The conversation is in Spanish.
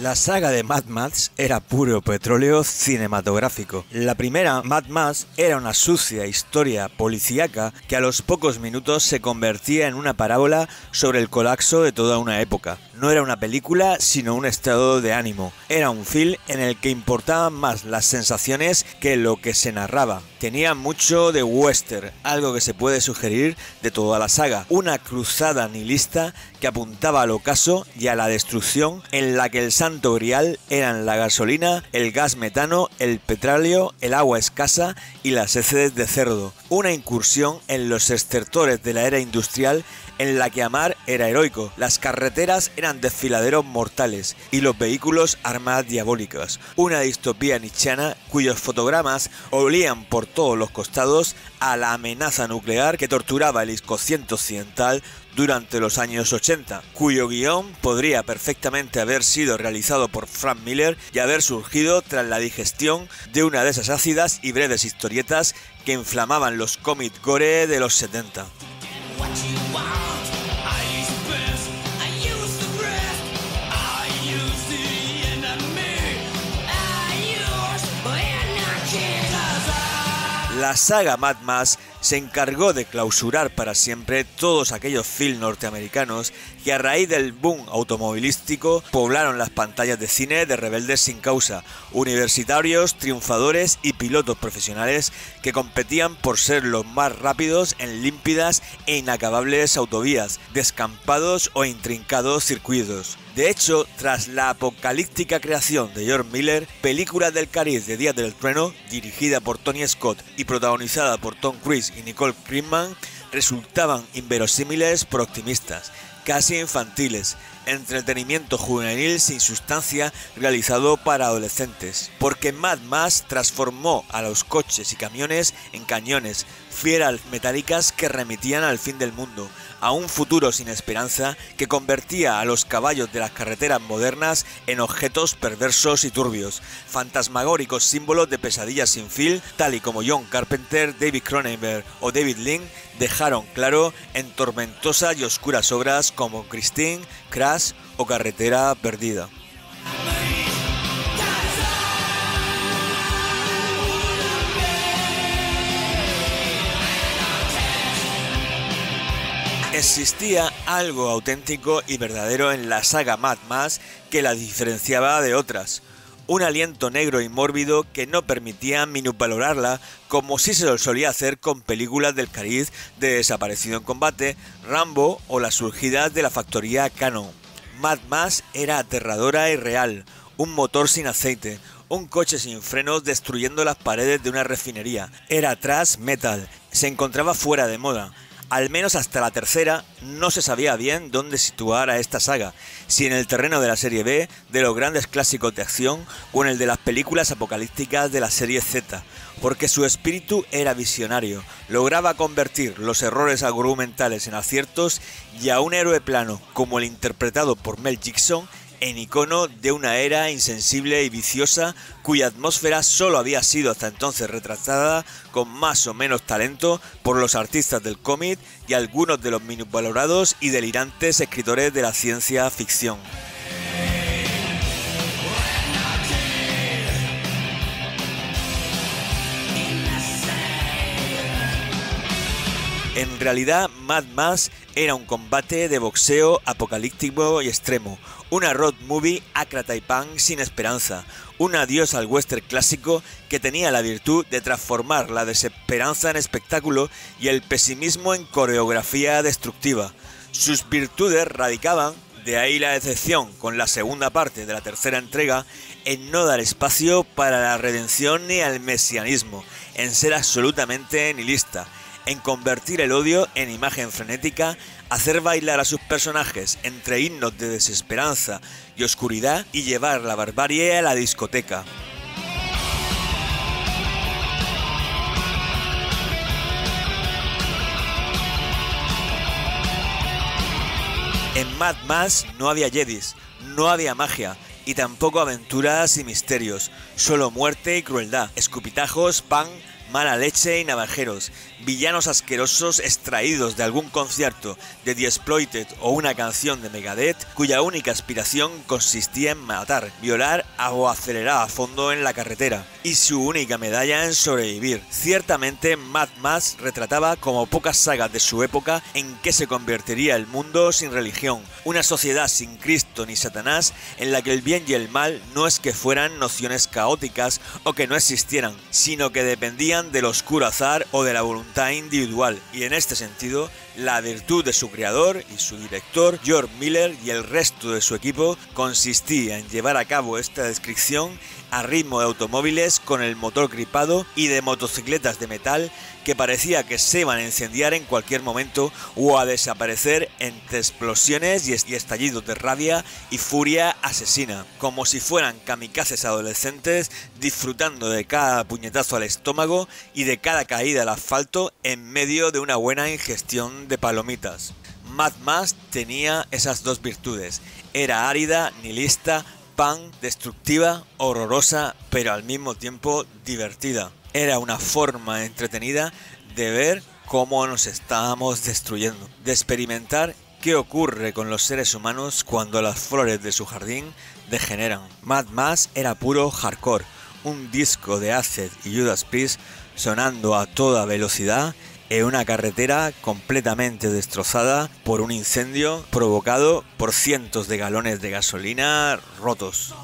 La saga de Mad Max era puro petróleo cinematográfico. La primera, Mad Max, era una sucia historia policíaca que a los pocos minutos se convertía en una parábola sobre el colapso de toda una época. No era una película, sino un estado de ánimo. Era un film en el que importaban más las sensaciones que lo que se narraba. Tenía mucho de western, algo que se puede sugerir de toda la saga. Una cruzada nihilista que apuntaba al ocaso y a la destrucción, en la que el santo grial eran la gasolina, el gas metano, el petróleo, el agua escasa y las heces de cerdo. Una incursión en los estertores de la era industrial en la que amar era heroico, las carreteras eran desfiladeros mortales y los vehículos armas diabólicas. Una distopía nietzscheana cuyos fotogramas olían por todos los costados a la amenaza nuclear que torturaba el inconsciente occidental durante los años 80, cuyo guión podría perfectamente haber sido realizado por Frank Miller y haber surgido tras la digestión de una de esas ácidas y breves historietas que inflamaban los cómics gore de los 70. La saga Mad Max se encargó de clausurar para siempre todos aquellos films norteamericanos que a raíz del boom automovilístico poblaron las pantallas de cine de rebeldes sin causa, universitarios, triunfadores y pilotos profesionales que competían por ser los más rápidos en límpidas e inacabables autovías, descampados o intrincados circuitos. De hecho, tras la apocalíptica creación de George Miller, película del cariz de Días del Trueno, dirigida por Tony Scott y protagonizada por Tom Cruise y Nicole Kidman, resultaban inverosímiles por optimistas, casi infantiles, entretenimiento juvenil sin sustancia realizado para adolescentes, porque Mad Max transformó a los coches y camiones en cañones, fieras metálicas que remitían al fin del mundo, a un futuro sin esperanza que convertía a los caballos de las carreteras modernas en objetos perversos y turbios, fantasmagóricos símbolos de pesadillas sin fin, tal y como John Carpenter, David Cronenberg o David Lynch dejaron claro en tormentosas y oscuras obras como Christine, Crash o Carretera Perdida. Existía algo auténtico y verdadero en la saga Mad Max que la diferenciaba de otras. Un aliento negro y mórbido que no permitía minusvalorarla como si se lo solía hacer con películas del cariz de Desaparecido en Combate, Rambo o las surgidas de la factoría Cannon. Mad Max era aterradora y real, un motor sin aceite, un coche sin frenos destruyendo las paredes de una refinería. Era thrash metal, se encontraba fuera de moda. Al menos hasta la tercera no se sabía bien dónde situar a esta saga, si en el terreno de la serie B, de los grandes clásicos de acción o en el de las películas apocalípticas de la serie Z, porque su espíritu era visionario, lograba convertir los errores argumentales en aciertos y a un héroe plano, como el interpretado por Mel Gibson, en icono de una era insensible y viciosa cuya atmósfera solo había sido hasta entonces retratada con más o menos talento por los artistas del cómic y algunos de los minusvalorados y delirantes escritores de la ciencia ficción. En realidad, Mad Max era un combate de boxeo apocalíptico y extremo, una road movie ácrata y punk sin esperanza, un adiós al western clásico que tenía la virtud de transformar la desesperanza en espectáculo y el pesimismo en coreografía destructiva. Sus virtudes radicaban, de ahí la decepción con la segunda parte de la tercera entrega, en no dar espacio para la redención ni al mesianismo, en ser absolutamente nihilista, en convertir el odio en imagen frenética, hacer bailar a sus personajes entre himnos de desesperanza y oscuridad y llevar la barbarie a la discoteca. En Mad Max no había jedis, no había magia y tampoco aventuras y misterios, solo muerte y crueldad, escupitajos, pan, mala leche y navajeros, villanos asquerosos extraídos de algún concierto de The Exploited o una canción de Megadeth, cuya única aspiración consistía en matar, violar o acelerar a fondo en la carretera, y su única medalla en sobrevivir. Ciertamente Mad Max retrataba como pocas sagas de su época en qué se convertiría el mundo sin religión, una sociedad sin Cristo ni Satanás en la que el bien y el mal no es que fueran nociones caóticas o que no existieran, sino que dependían del oscuro azar o de la voluntad individual, y en este sentido la virtud de su creador y su director, George Miller, y el resto de su equipo consistía en llevar a cabo esta descripción a ritmo de automóviles con el motor gripado y de motocicletas de metal que parecía que se iban a incendiar en cualquier momento o a desaparecer entre explosiones y estallidos de rabia y furia asesina, como si fueran kamikazes adolescentes disfrutando de cada puñetazo al estómago y de cada caída al asfalto en medio de una buena ingestión de palomitas. Mad Max tenía esas dos virtudes: era árida, nihilista, destructiva, horrorosa, pero al mismo tiempo divertida. Era una forma entretenida de ver cómo nos estábamos destruyendo, de experimentar qué ocurre con los seres humanos cuando las flores de su jardín degeneran. Mad Max era puro hardcore, un disco de Acid y Judas Priest sonando a toda velocidad en una carretera completamente destrozada por un incendio provocado por cientos de galones de gasolina rotos.